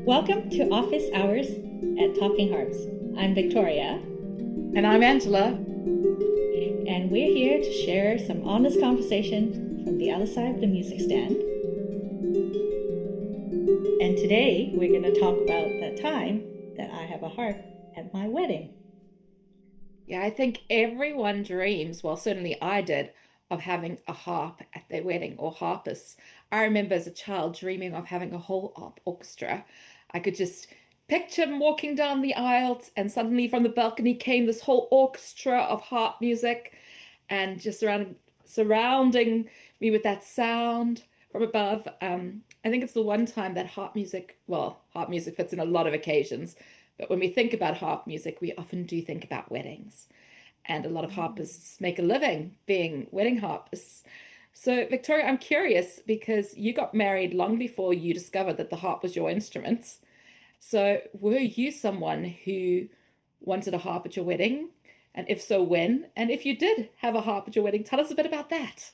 Welcome to Office Hours at Talking Harps. I'm Victoria, And I'm Angela. and we're here to share some honest conversation from the other side of the music stand. And today we're going to talk about the time that I have a harp at my wedding. Yeah, I think everyone dreams, well, certainly I did, of having a harp at their wedding or harpists. I remember as a child dreaming of having a whole harp orchestra. I could just picture them walking down the aisles, and suddenly from the balcony came this whole orchestra of harp music and just surrounding me with that sound from above. I think it's the one time that harp music fits in a lot of occasions, but when we think about harp music, we often do think about weddings. And a lot of harpists make a living being wedding harpists. So, Victoria, I'm curious because you got married long before you discovered that the harp was your instrument. So, were you someone who wanted a harp at your wedding? And if so, when? And if you did have a harp at your wedding, tell us a bit about that.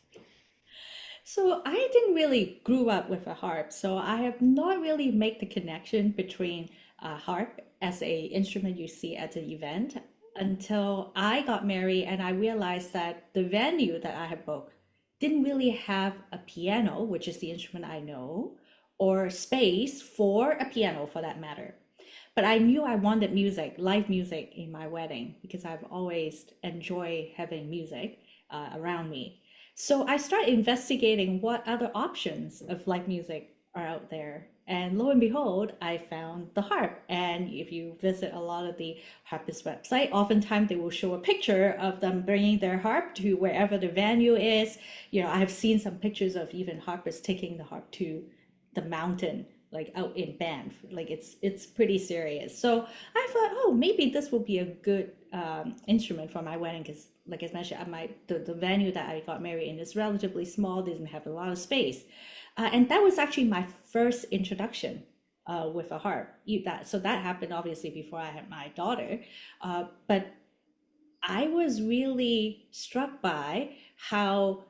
So I didn't really grew up with a harp, so I have not really made the connection between a harp as a instrument you see at an event until I got married and I realized that the venue that I had booked didn't really have a piano, which is the instrument I know, or space for a piano for that matter. But I knew I wanted music, live music in my wedding because I've always enjoyed having music around me. So I started investigating what other options of live music are out there. And lo and behold, I found the harp. And if you visit a lot of the harpist website, oftentimes they will show a picture of them bringing their harp to wherever the venue is. You know, I have seen some pictures of even harpists taking the harp to the mountain, like out in Banff. Like it's pretty serious. So I thought, oh, maybe this will be a good instrument for my wedding because, like I mentioned, the venue that I got married in is relatively small, didn't have a lot of space, and that was actually my first introduction with a harp. That happened obviously before I had my daughter, but I was really struck by how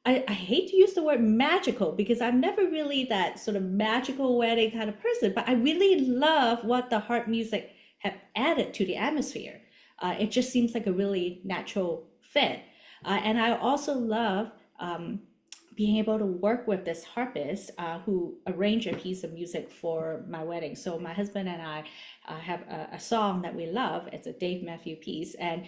I hate to use the word magical because I'm never really that sort of magical wedding kind of person, but I really love what the harp music have added to the atmosphere. It just seems like a really natural fit. And I also love being able to work with this harpist who arranged a piece of music for my wedding. So my husband and I have a song that we love. It's a Dave Matthew piece, and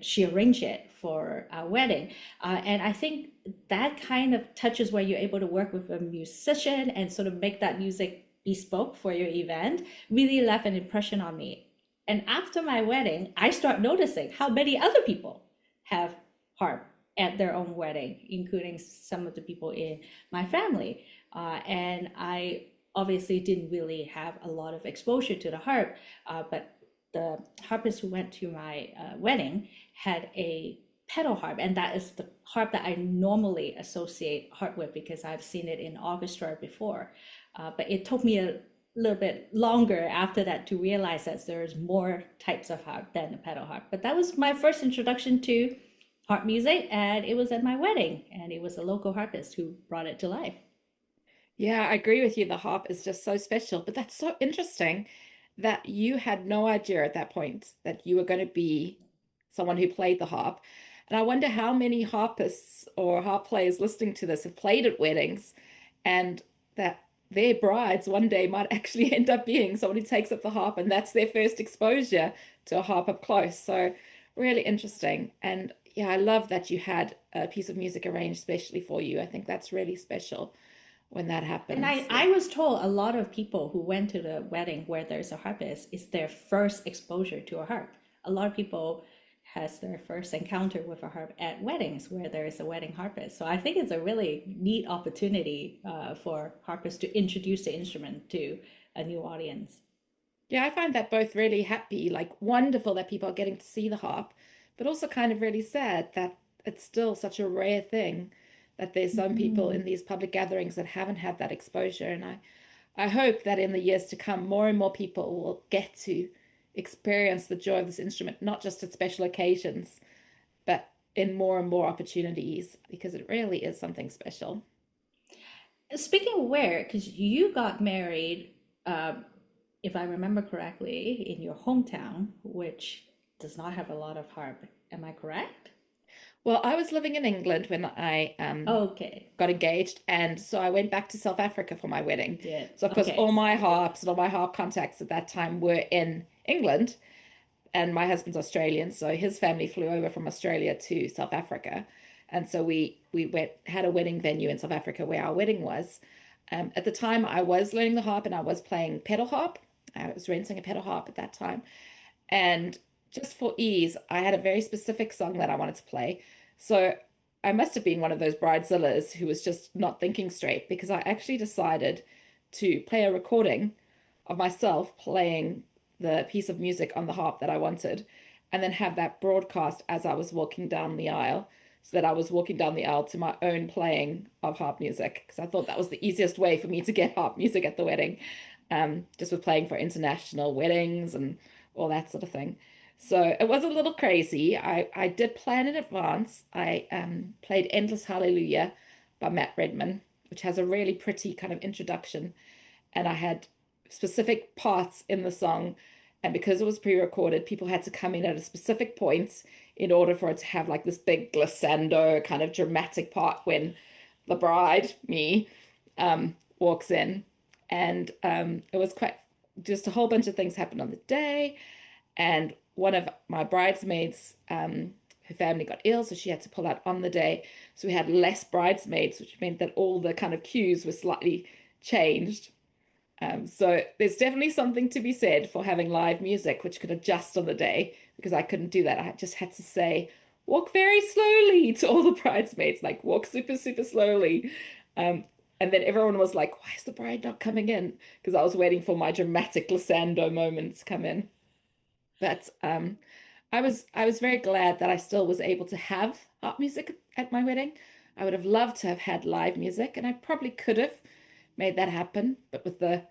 she arranged it for our wedding. And I think that kind of touches where you're able to work with a musician and sort of make that music bespoke for your event. Really left an impression on me. And after my wedding, I start noticing how many other people have harp at their own wedding, including some of the people in my family. And I obviously didn't really have a lot of exposure to the harp, but the harpist who went to my wedding had a pedal harp, and that is the harp that I normally associate harp with because I've seen it in orchestra before. But it took me a little bit longer after that to realize that there's more types of harp than the pedal harp. But that was my first introduction to harp music, and it was at my wedding, and it was a local harpist who brought it to life. Yeah, I agree with you. The harp is just so special, but that's so interesting that you had no idea at that point that you were going to be someone who played the harp. And I wonder how many harpists or harp players listening to this have played at weddings and that their brides one day might actually end up being someone who takes up the harp and that's their first exposure to a harp up close. So really interesting. And yeah, I love that you had a piece of music arranged specially for you. I think that's really special when that And happens. I was told a lot of people who went to the wedding where there's a harpist is their first exposure to a harp. A lot of people has their first encounter with a harp at weddings where there is a wedding harpist. So I think it's a really neat opportunity for harpists to introduce the instrument to a new audience. Yeah, I find that both really happy, like wonderful that people are getting to see the harp, but also kind of really sad that it's still such a rare thing that there's some people Mhm. in these public gatherings that haven't had that exposure. And I hope that in the years to come, more and more people will get to experience the joy of this instrument, not just at special occasions, but in more and more opportunities, because it really is something special. Speaking of where, because you got married um, if I remember correctly, in your hometown, which does not have a lot of harp. Am I correct? Well, I was living in England when I Okay, got engaged, and so I went back to South Africa for my you wedding. did. So, of course, all Okay, my harps and all my harp contacts at that time were in England, and my husband's Australian, so his family flew over from Australia to South Africa, and so we went had a wedding venue in South Africa where our wedding was. At the time, I was learning the harp and I was playing pedal harp. I was renting a pedal harp at that time, and just for ease, I had a very specific song that I wanted to play. So I must have been one of those bridezillas who was just not thinking straight because I actually decided to play a recording of myself playing the piece of music on the harp that I wanted, and then have that broadcast as I was walking down the aisle, so that I was walking down the aisle to my own playing of harp music, because I thought that was the easiest way for me to get harp music at the wedding, just with playing for international weddings and all that sort of thing. So it was a little crazy. I did plan in advance. I played Endless Hallelujah by Matt Redman, which has a really pretty kind of introduction, and I had specific parts in the song. And because it was pre-recorded, people had to come in at a specific point in order for it to have like this big glissando kind of dramatic part when the bride, me, walks in. And it was quite just a whole bunch of things happened on the day. And one of my bridesmaids, her family got ill, so she had to pull out on the day. So we had less bridesmaids, which meant that all the kind of cues were slightly changed. So there's definitely something to be said for having live music, which could adjust on the day because I couldn't do that. I just had to say, walk very slowly to all the bridesmaids, like walk super, super slowly. Um, and then everyone was like, why is the bride not coming in? Because I was waiting for my dramatic glissando moment to come in. But I was very glad that I still was able to have art music at my wedding. I would have loved to have had live music, and I probably could have made that happen. But with the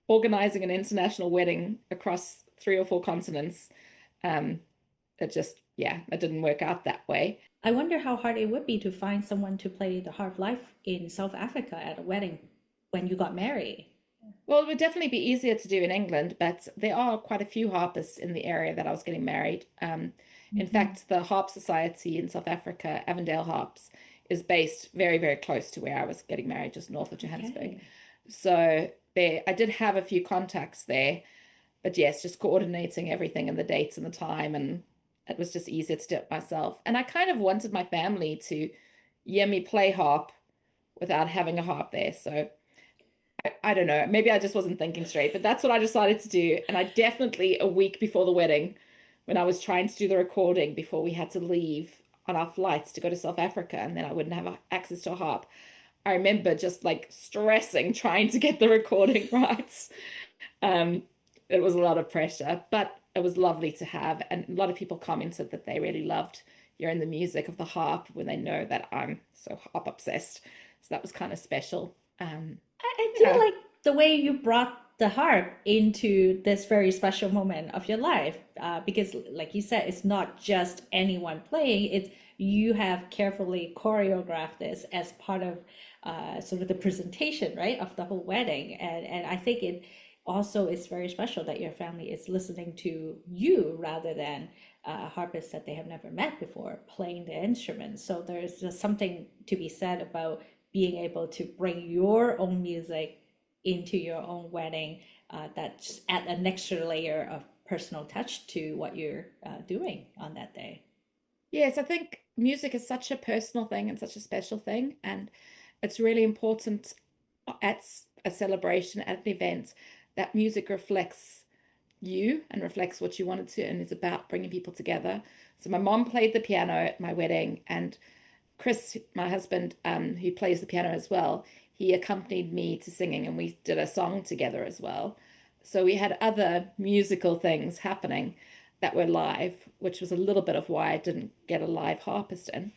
organizing an international wedding across 3 or 4 continents, um, it just, yeah, it didn't work out that way. I wonder how hard it would be to find someone to play the harp live in South Africa at a wedding when you got married. Well, it would definitely be easier to do in England, but there are quite a few harpists in the area that I was getting married. In Mhm. fact, the Harp Society in South Africa, Avondale Harps, is based very, very close to where I was getting married, just north of Johannesburg. Okay. So there, I did have a few contacts there, but yes, just coordinating everything and the dates and the time, and it was just easier to do it myself. And I kind of wanted my family to hear me play harp without having a harp there. So I don't know. Maybe I just wasn't thinking straight, but that's what I decided to do. And I definitely, a week before the wedding, when I was trying to do the recording before we had to leave on our flights to go to South Africa, and then I wouldn't have access to a harp, I remember just like stressing trying to get the recording right. Um, it was a lot of pressure, but it was lovely to have. And a lot of people commented that they really loved hearing the music of the harp when they know that I'm so harp obsessed. So that was kind of special. I do Yeah. like the way you brought the harp into this very special moment of your life, because, like you said, it's not just anyone playing. It's you have carefully choreographed this as part of sort of the presentation, right, of the whole wedding, and I think it also is very special that your family is listening to you rather than harpists that they have never met before playing the instruments. So there's just something to be said about being able to bring your own music into your own wedding, that just add an extra layer of personal touch to what you're doing on that day. Yes, I think music is such a personal thing and such a special thing, and it's really important at a celebration, at an event, that music reflects you and reflects what you wanted to, and is about bringing people together. So my mom played the piano at my wedding, and Chris, my husband, who plays the piano as well, he accompanied me to singing, and we did a song together as well. So we had other musical things happening that were live, which was a little bit of why I didn't get a live harpist in.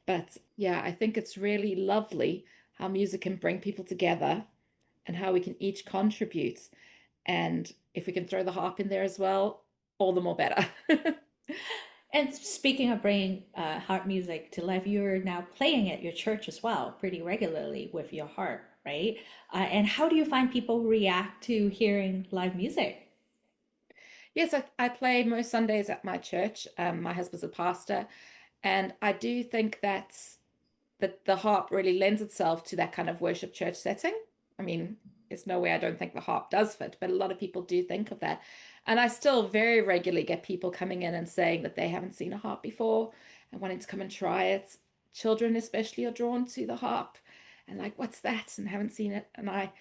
But yeah, I think it's really lovely how music can bring people together and how we can each contribute. And if we can throw the harp in there as well, all the more better. And speaking of bringing harp music to life, you're now playing at your church as well, pretty regularly with your harp. right? And how do you find people react to hearing live music? Yes, I play most Sundays at my church. My husband's a pastor, and I do think that the harp really lends itself to that kind of worship church setting. I mean, there's no way I don't think the harp does fit, but a lot of people do think of that. And I still very regularly get people coming in and saying that they haven't seen a harp before and wanting to come and try it. Children especially are drawn to the harp and like, what's that? And haven't seen it. And I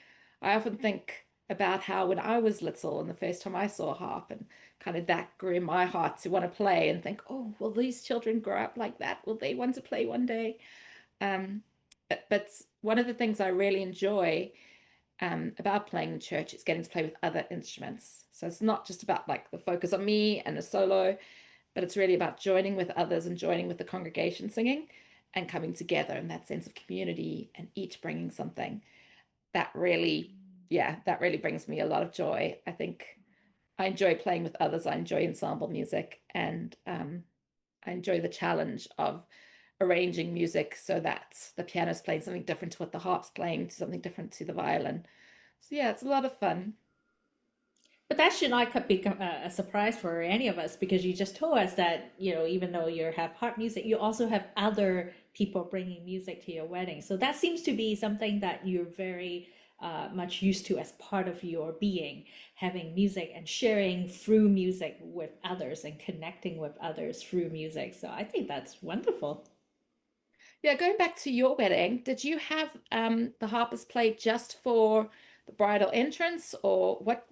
often think about how when I was little and the first time I saw a harp and kind of that grew in my heart to want to play and think, oh, will these children grow up like that? Will they want to play one day? Um, but one of the things I really enjoy about playing in church is getting to play with other instruments. So it's not just about like the focus on me and the solo, but it's really about joining with others and joining with the congregation singing and coming together in that sense of community and each bringing something. That really, yeah, that really brings me a lot of joy. I think I enjoy playing with others. I enjoy ensemble music and I enjoy the challenge of arranging music so that the piano's playing something different to what the harp's playing, to something different to the violin. So yeah, it's a lot of fun. But that should not be a surprise for any of us because you just told us that, even though you have harp music, you also have other people bringing music to your wedding. So that seems to be something that you're very much used to as part of your being, having music and sharing through music with others and connecting with others through music. So I think that's wonderful. Yeah, going back to your wedding, did you have the harpers play just for the bridal entrance, or what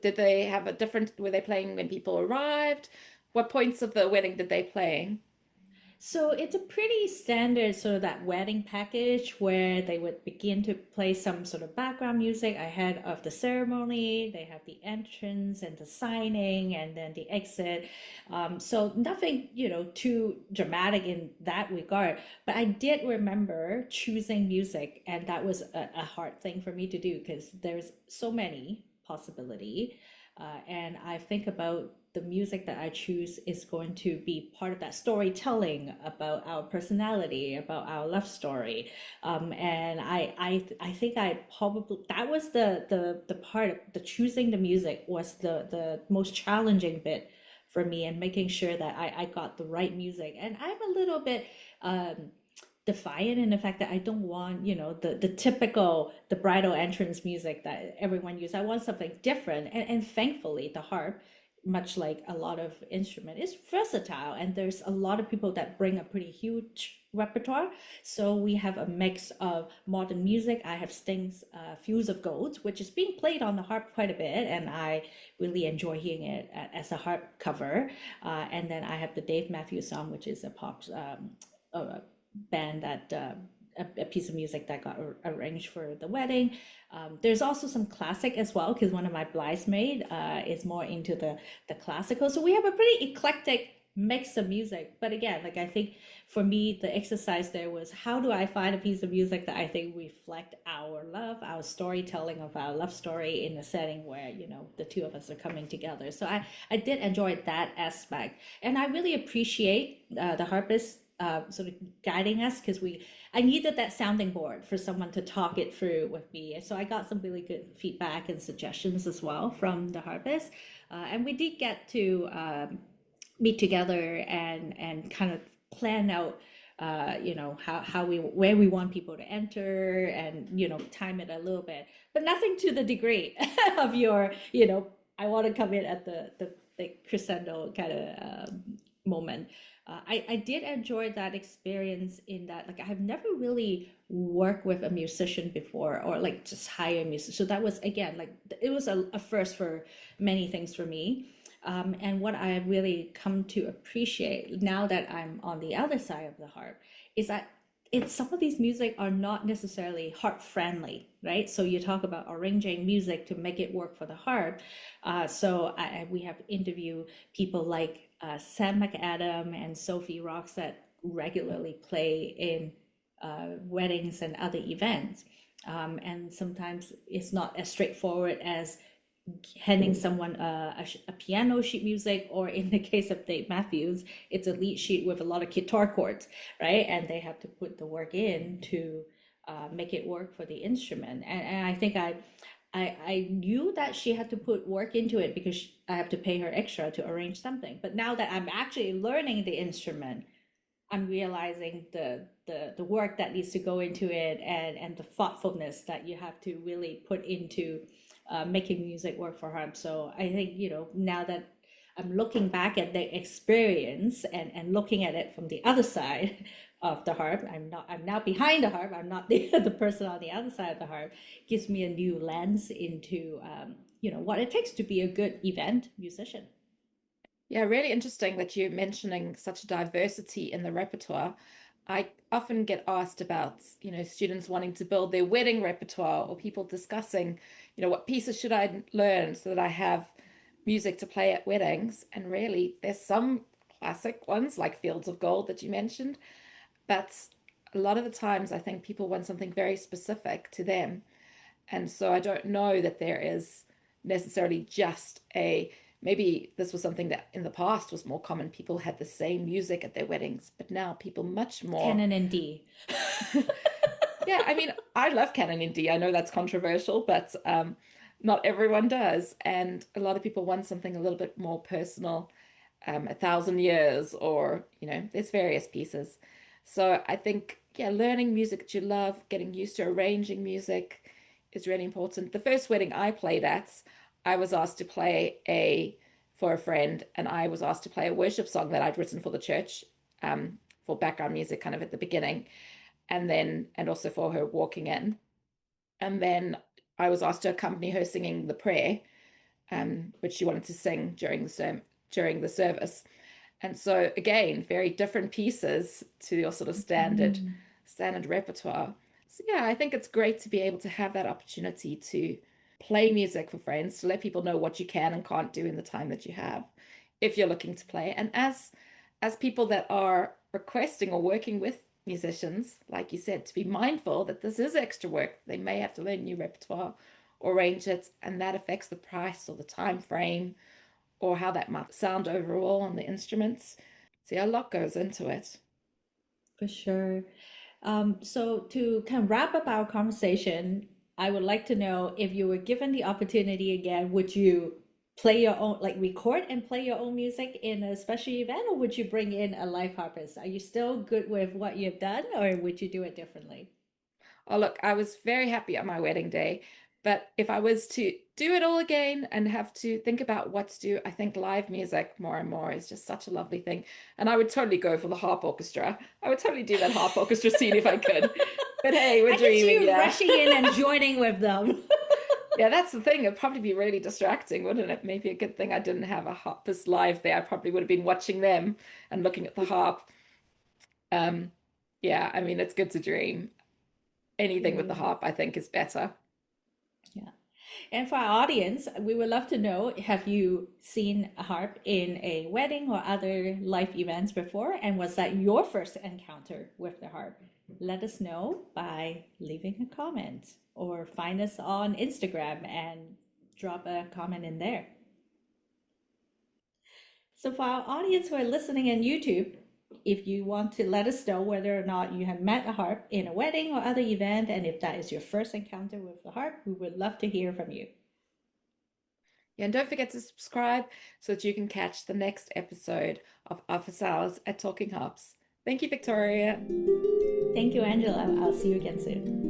did they have a different, were they playing when people arrived? What points of the wedding did they play? So it's a pretty standard sort of that wedding package where they would begin to play some sort of background music ahead of the ceremony. They have the entrance and the signing and then the exit. So nothing, too dramatic in that regard. But I did remember choosing music, and that was a hard thing for me to do because there's so many possibility. And I think about the music that I choose is going to be part of that storytelling about our personality, about our love story. And I think I probably that was the part of the choosing the music was the most challenging bit for me and making sure that I got the right music. And I'm a little bit defiant in the fact that I don't want, the typical the bridal entrance music that everyone uses. I want something different. And thankfully the harp, much like a lot of instrument, is versatile and there's a lot of people that bring a pretty huge repertoire. So we have a mix of modern music. I have Sting's Fields of Gold, which is being played on the harp quite a bit, and I really enjoy hearing it as a harp cover. And then I have the Dave Matthews song, which is a pop band that a piece of music that got arranged for the wedding. There's also some classic as well because one of my bridesmaid is more into the classical. So we have a pretty eclectic mix of music. But again, like I think for me, the exercise there was how do I find a piece of music that I think reflect our love, our storytelling of our love story in a setting where the two of us are coming together. So I did enjoy that aspect, and I really appreciate the harpist sort of guiding us because I needed that sounding board for someone to talk it through with me. So I got some really good feedback and suggestions as well from the harpist, and we did get to meet together and kind of plan out how we where we want people to enter and time it a little bit, but nothing to the degree of your I want to come in at the crescendo kind of moment. I did enjoy that experience in that like I've never really worked with a musician before or like just hire a musician. So that was again like it was a first for many things for me. And what I really come to appreciate now that I'm on the other side of the harp is that some of these music are not necessarily harp friendly, right? So you talk about arranging music to make it work for the harp. We have interviewed people like Sam McAdam and Sophie Rocks that regularly play in weddings and other events. And sometimes it's not as straightforward as handing someone a piano sheet music, or in the case of Dave Matthews, it's a lead sheet with a lot of guitar chords, right? And they have to put the work in to make it work for the instrument. And I think I knew that she had to put work into it because I have to pay her extra to arrange something. But now that I'm actually learning the instrument, I'm realizing the work that needs to go into it, and the thoughtfulness that you have to really put into making music work for harp. So I think, now that I'm looking back at the experience and looking at it from the other side of the harp, I'm now behind the harp. I'm not the person on the other side of the harp. Gives me a new lens into what it takes to be a good event musician. Yeah, really interesting that you're mentioning such a diversity in the repertoire. I often get asked about, students wanting to build their wedding repertoire or people discussing, what pieces should I learn so that I have music to play at weddings. And really, there's some classic ones like Fields of Gold that you mentioned, but a lot of the times I think people want something very specific to them. And so I don't know that there is necessarily just a, maybe this was something that in the past was more common. People had the same music at their weddings, but now people much more. Canon and D. Yeah, I mean, I love Canon in D. I know that's controversial, but not everyone does. And a lot of people want something a little bit more personal, 1,000 years, or, there's various pieces. So I think, yeah, learning music that you love, getting used to arranging music is really important. The first wedding I played at, I was asked to play for a friend, and I was asked to play a worship song that I'd written for the church, for background music kind of at the beginning, and also for her walking in. And then I was asked to accompany her singing the prayer, which she wanted to sing during the service. And so again, very different pieces to your sort of Mm. standard repertoire. So yeah, I think it's great to be able to have that opportunity to play music for friends, to let people know what you can and can't do in the time that you have, if you're looking to play. And as people that are requesting or working with musicians, like you said, to be mindful that this is extra work. They may have to learn new repertoire or arrange it, and that affects the price or the time frame or how that might sound overall on the instruments. See, a lot goes into it. For sure. So to kind of wrap up our conversation, I would like to know, if you were given the opportunity again, would you play your own, like record and play your own music in a special event, or would you bring in a live harpist? Are you still good with what you've done, or would you do it differently? Oh, look, I was very happy on my wedding day, but if I was to do it all again and have to think about what to do, I think live music more and more is just such a lovely thing. And I would totally go for the harp orchestra. I would totally do that harp orchestra scene if I could. But hey, we're I can see dreaming, you yeah. rushing in and joining with them. Yeah, that's the thing. It'd probably be really distracting, wouldn't it? Maybe a good thing I didn't have a harpist live there. I probably would have been watching them and looking at the harp. Um, yeah, I mean, it's good to dream. It Anything with the really is. harp, I think, is better. Yeah. And for our audience, we would love to know, have you seen a harp in a wedding or other life events before? And was that your first encounter with the harp? Let us know by leaving a comment, or find us on Instagram and drop a comment in there. So for our audience who are listening on YouTube, if you want to let us know whether or not you have met a harp in a wedding or other event, and if that is your first encounter with the harp, we would love to hear from you. Yeah, and don't forget to subscribe so that you can catch the next episode of Office Hours at Talking Harps. Thank you, Victoria. Thank you, Angela. I'll see you again soon.